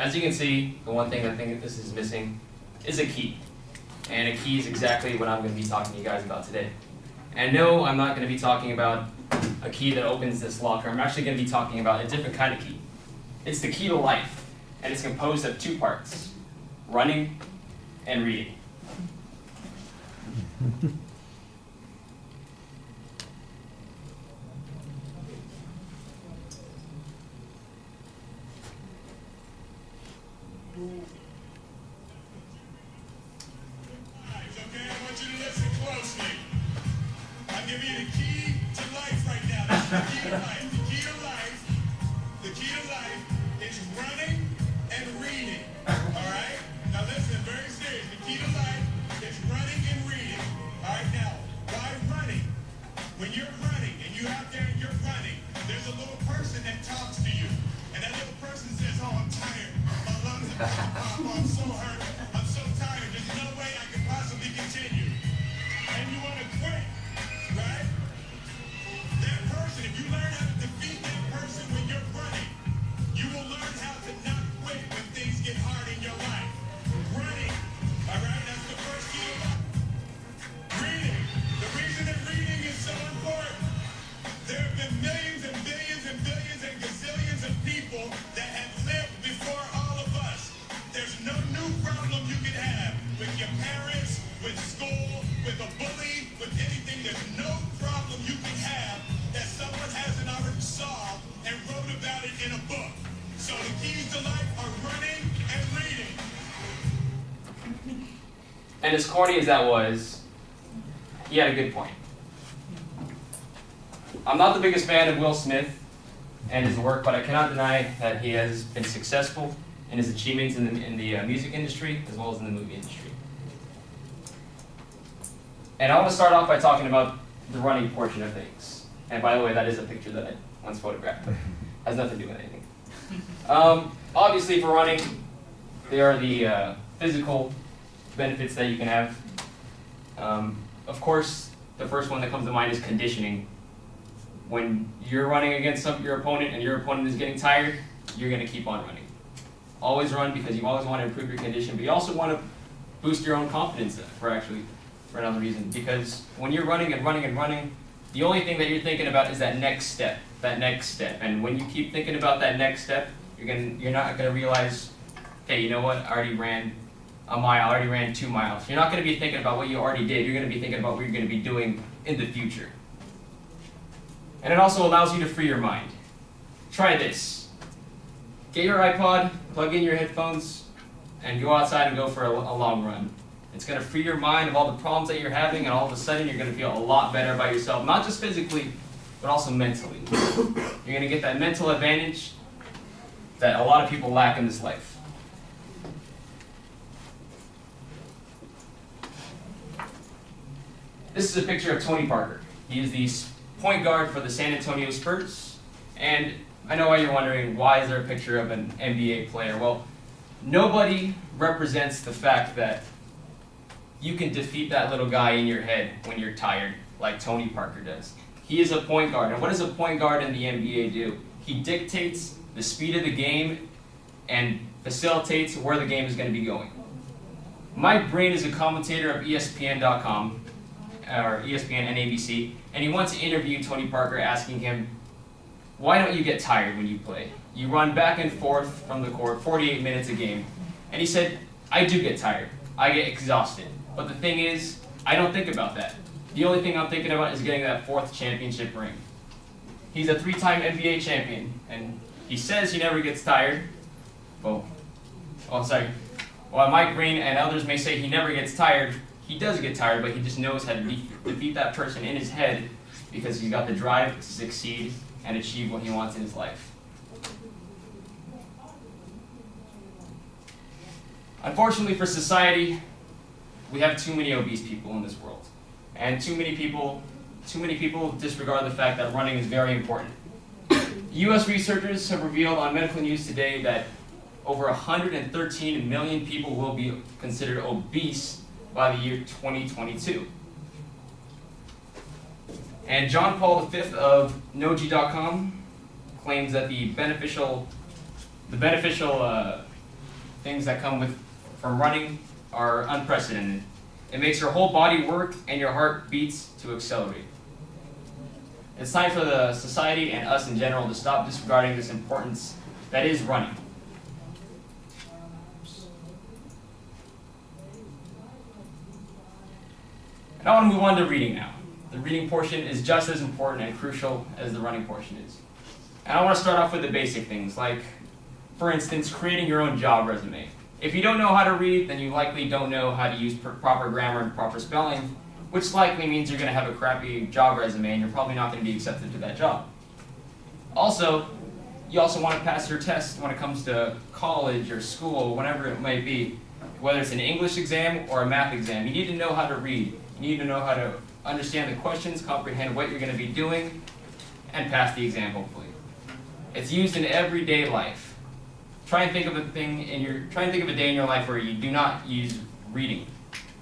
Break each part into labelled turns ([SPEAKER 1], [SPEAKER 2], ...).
[SPEAKER 1] As you can see, the one thing I think this is missing is a key. And a key is exactly what I'm going to be talking to you guys about today. And no, I'm not going to be talking about a key that opens this locker. I'm actually going to be talking about a different kind of key. It's the key to life, and it's composed of two parts: running and reading.
[SPEAKER 2] Okay, I want you to listen closely. I'll give you the key to life right now. That's the key to life. The key to life, the key to life is running and reading. All right? Now listen, very serious. The key to life is running and reading. All right, now, why running? When you're running and you're out there and you're running, there's a little person that talks to you. And that little person says, oh, I'm tired. My lungs are oh, I'm so hurt. I'm so tired. There's no way I can possibly continue. And you want to quit, right? That person, if you learn how to defeat that person when you're running, you will learn how to not quit when things get hard in your life. Running, all right? That's the first key to life. Reading. The reason that reading is so important, there have been millions and billions and billions and gazillions of people that have lived before all of us. There's no new problem you can have with your parents, with school, with a bully, with anything. There's no problem you can have that someone hasn't already solved and wrote about it in a book. So the keys to life are running and reading.
[SPEAKER 1] And as corny as that was, he had a good point. I'm not the biggest fan of Will Smith and his work, but I cannot deny that he has been successful in his achievements in the music industry as well as in the movie industry. And I want to start off by talking about the running portion of things. And by the way, that is a picture that I once photographed. Has nothing to do with anything. Obviously, for running, there are the physical benefits that you can have. Of course, the first one that comes to mind is conditioning. When you're running against your opponent and your opponent is getting tired, you're going to keep on running. Always run because you always want to improve your condition, but you also want to boost your own confidence for another reason. Because when you're running and running and running, the only thing that you're thinking about is that next step, And when you keep thinking about that next step, you're not going to realize, okay, you know what, I already ran a mile, I already ran 2 miles. You're not going to be thinking about what you already did. You're going to be thinking about what you're going to be doing in the future. And it also allows you to free your mind. Try this. Get your iPod, plug in your headphones, and go outside and go for a long run. It's going to free your mind of all the problems that you're having, and all of a sudden you're going to feel a lot better about yourself, not just physically, but also mentally. You're going to get that mental advantage that a lot of people lack in this life. This is a picture of Tony Parker. He is the point guard for the San Antonio Spurs. And I know why you're wondering, why is there a picture of an NBA player? Well, nobody represents the fact that you can defeat that little guy in your head when you're tired, like Tony Parker does. He is a point guard. And what does a point guard in the NBA do? He dictates the speed of the game and facilitates where the game is going to be going. Mike Breen is a commentator of ESPN.com, or ESPN and ABC, and he once interviewed Tony Parker asking him, why don't you get tired when you play? You run back and forth from the court 48 minutes a game. And he said, I do get tired. I get exhausted. But the thing is, I don't think about that. The only thing I'm thinking about is getting that 4th championship ring. He's a 3-time NBA champion, and he says he never gets tired. Well, while Mike Breen and others may say he never gets tired, he does get tired, but he just knows how to defeat that person in his head because he's got the drive to succeed and achieve what he wants in his life. Unfortunately for society, we have too many obese people in this world. And too many people disregard the fact that running is very important. U.S. researchers have revealed on Medical News today that over 113 million people will be considered obese by the year 2022. And John Paul V of Noji.com claims that the beneficial things that come from running are unprecedented. It makes your whole body work and your heart beats to accelerate. It's time for the society and us in general to stop disregarding this importance that is running. And I want to move on to reading now. The reading portion is just as important and crucial as the running portion is. And I want to start off with the basic things, like, for instance, creating your own job resume. If you don't know how to read, then you likely don't know how to use proper grammar and proper spelling, which likely means you're going to have a crappy job resume and you're probably not going to be accepted to that job. Also, you also want to pass your test when it comes to college or school, whatever it might be. Whether it's an English exam or a math exam, you need to know how to read. You need to know how to understand the questions, comprehend what you're going to be doing, and pass the exam hopefully. It's used in everyday life. Try and think of a day in your life where you do not use reading.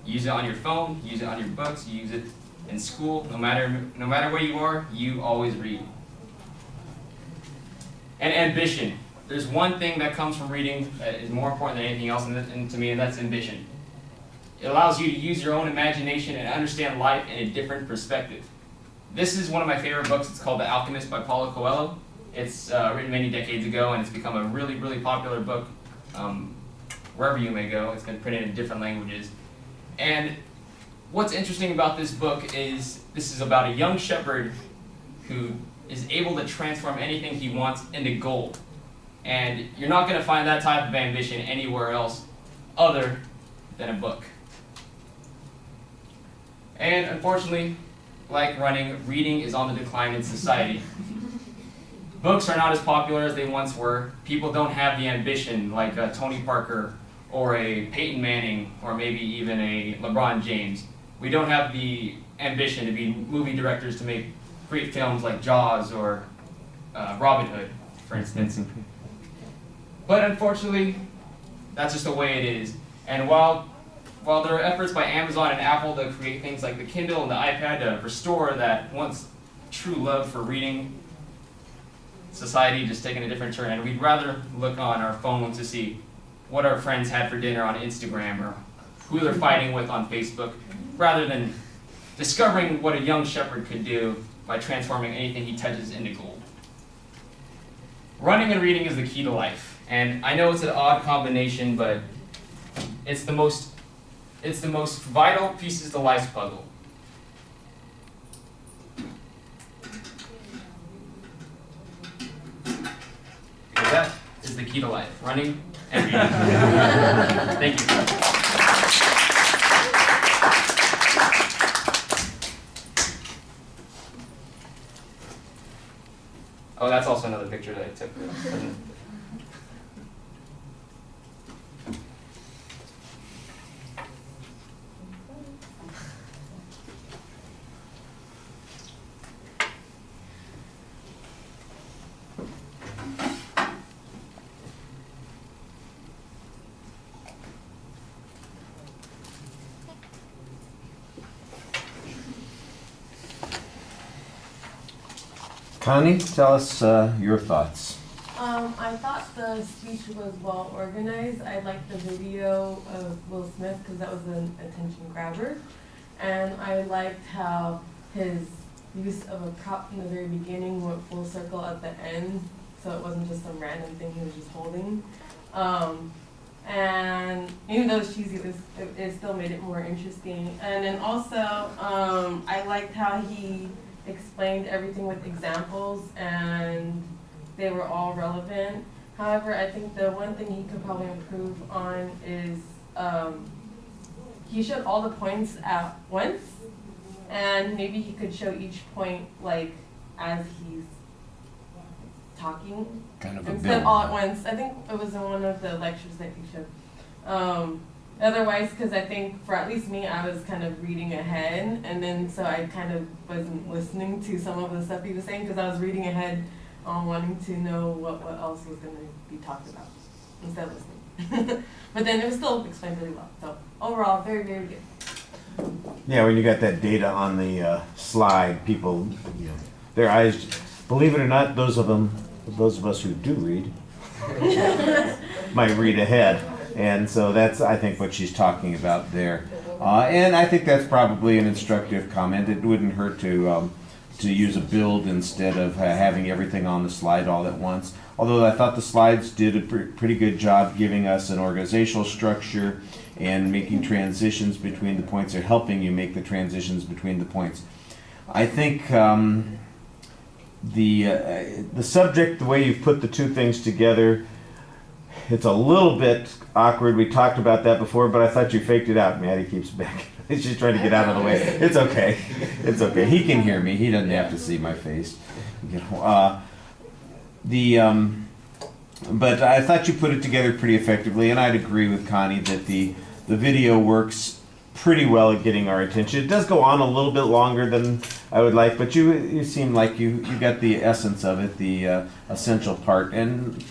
[SPEAKER 1] Use it on your phone, use it on your books, use it in school. No matter where you are, you always read. And ambition. There's one thing that comes from reading that is more important than anything else to me, and that's ambition. It allows you to use your own imagination and understand life in a different perspective. This is one of my favorite books. It's called The Alchemist by Paulo Coelho. It's written many decades ago, and it's become a really, really popular book wherever you may go. It's been printed in different languages. And what's interesting about this book is this is about a young shepherd who is able to transform anything he wants into gold. And you're not going to find that type of ambition anywhere else other than a book. And unfortunately, like running, reading is on the decline in society. Books are not as popular as they once were. People don't have the ambition like a Tony Parker or a Peyton Manning or maybe even a LeBron James. We don't have the ambition to be movie directors to make great films like Jaws or Robin Hood, for instance. But unfortunately, that's just the way it is. And while there are efforts by Amazon and Apple to create things like the Kindle and the iPad to restore that once true love for reading, society just taking a different turn, and we'd rather look on our phone to see what our friends had for dinner on Instagram or who they're fighting with on Facebook, rather than discovering what a young shepherd could do by transforming anything he touches into gold. Running and reading is the key to life, and I know it's an odd combination, but it's the most vital pieces to life's puzzle. Because that is the key to life, running and reading. Thank you. Oh, that's also another picture that I took.
[SPEAKER 3] Connie, tell us your thoughts.
[SPEAKER 4] I thought the speech was well organized. I liked the video of Will Smith because that was an attention grabber. And I liked how his use of a prop in the very beginning went full circle at the end, so it wasn't just some random thing he was just holding. And even though it's cheesy, it still made it more interesting. And then also, I liked how he explained everything with examples, and they were all relevant. However, I think the one thing he could probably improve on is he showed all the points at once, and maybe he could show each point like as he's talking
[SPEAKER 3] Kind of a
[SPEAKER 4] instead
[SPEAKER 3] build.
[SPEAKER 4] all at once. I think it was in one of the lectures that he showed. Otherwise, because I think for at least me, I was kind of reading ahead, and then so I kind of wasn't listening to some of the stuff he was saying because I was reading ahead, wanting to know what else was going to be talked about instead of listening. But then it was still explained really well. So overall, very, very good.
[SPEAKER 3] Yeah, when you got that data on the slide, people, their eyes, believe it or not, those of us who do read, might read ahead. And so that's, I think, what she's talking about there. And I think that's probably an instructive comment. It wouldn't hurt to use a build instead of having everything on the slide all at once. Although I thought the slides did a pretty good job giving us an organizational structure and making transitions between the points, or helping you make the transitions between the points. I think the subject, the way you've put the two things together, it's a little bit awkward. We talked about that before, but I thought you faked it out. Maddie keeps back. She's trying to get out of the way. It's okay. It's okay. He can hear me. He doesn't have to see my face. But I thought you put it together pretty effectively, and I'd agree with Connie that the video works pretty well at getting our attention. It does go on a little bit longer than I would like, but you seem like you got the essence of it, the essential part. And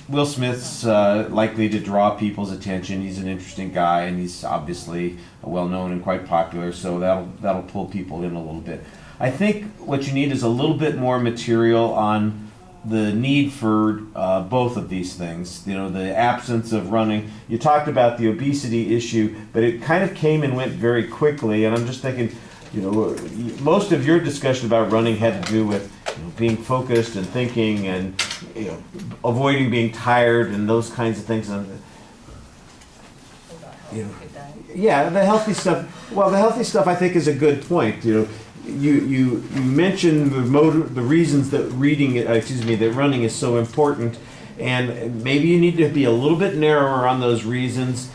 [SPEAKER 3] Will Smith's likely to draw people's attention. He's an interesting guy, and he's obviously well known and quite popular, so that'll pull people in a little bit. I think what you need is a little bit more material on the need for both of these things. You know, the absence of running. You talked about the obesity issue, but it kind of came and went very quickly, and I'm just thinking, you know, most of your discussion about running had to do with, you know, being focused and thinking and, you know, avoiding being tired and those kinds of things. And, you know, yeah, the healthy stuff. Well, the healthy stuff I think is a good point. You know, you mentioned the reasons that that running is so important, and maybe you need to be a little bit narrower on those reasons.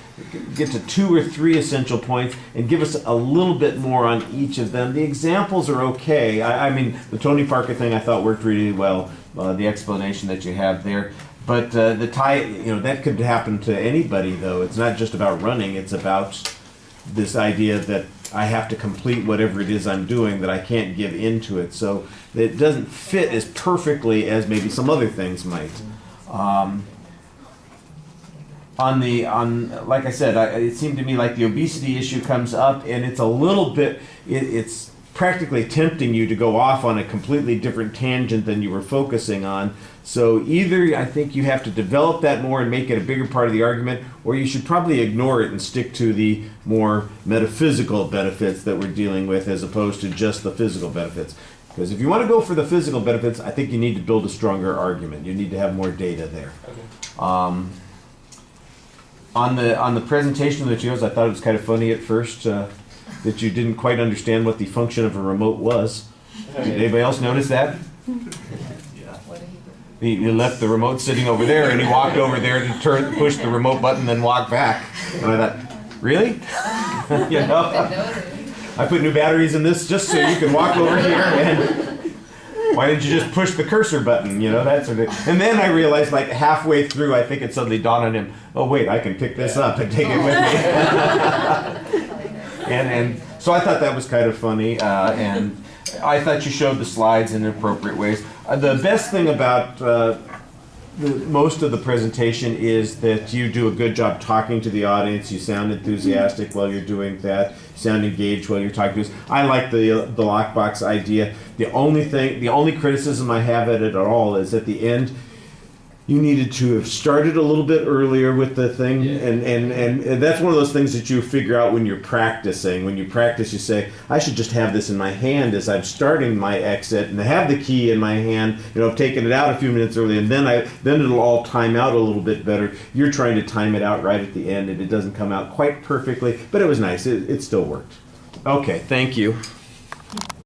[SPEAKER 3] Get to 2 or 3 essential points and give us a little bit more on each of them. The examples are okay. I mean, the Tony Parker thing I thought worked really well, the explanation that you have there. But the tie, you know, that could happen to anybody, though. It's not just about running. It's about this idea that I have to complete whatever it is I'm doing, that I can't give into it. So it doesn't fit as perfectly as maybe some other things might. Like I said, it seemed to me like the obesity issue comes up, and it's a little bit, it's practically tempting you to go off on a completely different tangent than you were focusing on. So either I think you have to develop that more and make it a bigger part of the argument, or you should probably ignore it and stick to the more metaphysical benefits that we're dealing with as opposed to just the physical benefits. Because if you want to go for the physical benefits, I think you need to build a stronger argument. You need to have more data there. Okay. On the presentation of the materials, I thought it was kind of funny at first that you didn't quite understand what the function of a remote was. Did anybody else notice that? He left the remote sitting over there, and he walked over there to push the remote button, then walk back. And I thought, really? You know, I put new batteries in this just so you can walk over here, and why didn't you just push the cursor button? You know, that sort of thing. And then I realized, like halfway through, I think it suddenly dawned on him, oh wait, I can pick this up and take it with me. and so I thought that was kind of funny, and I thought you showed the slides in appropriate ways. The best thing about most of the presentation is that you do a good job talking to the audience. You sound enthusiastic while you're doing that. You sound engaged while you're talking to us. I like the lockbox idea. The only criticism I have at it at all is at the end, you needed to have started a little bit earlier with the thing, yeah. and that's one of those things that you figure out when you're practicing. When you practice, you say, I should just have this in my hand as I'm starting my exit, and have the key in my hand. You know, I've taken it out a few minutes early, and then it'll all time out a little bit better. You're trying to time it out right at the end, and it doesn't come out quite perfectly, but it was nice. It still worked. Okay, thank you.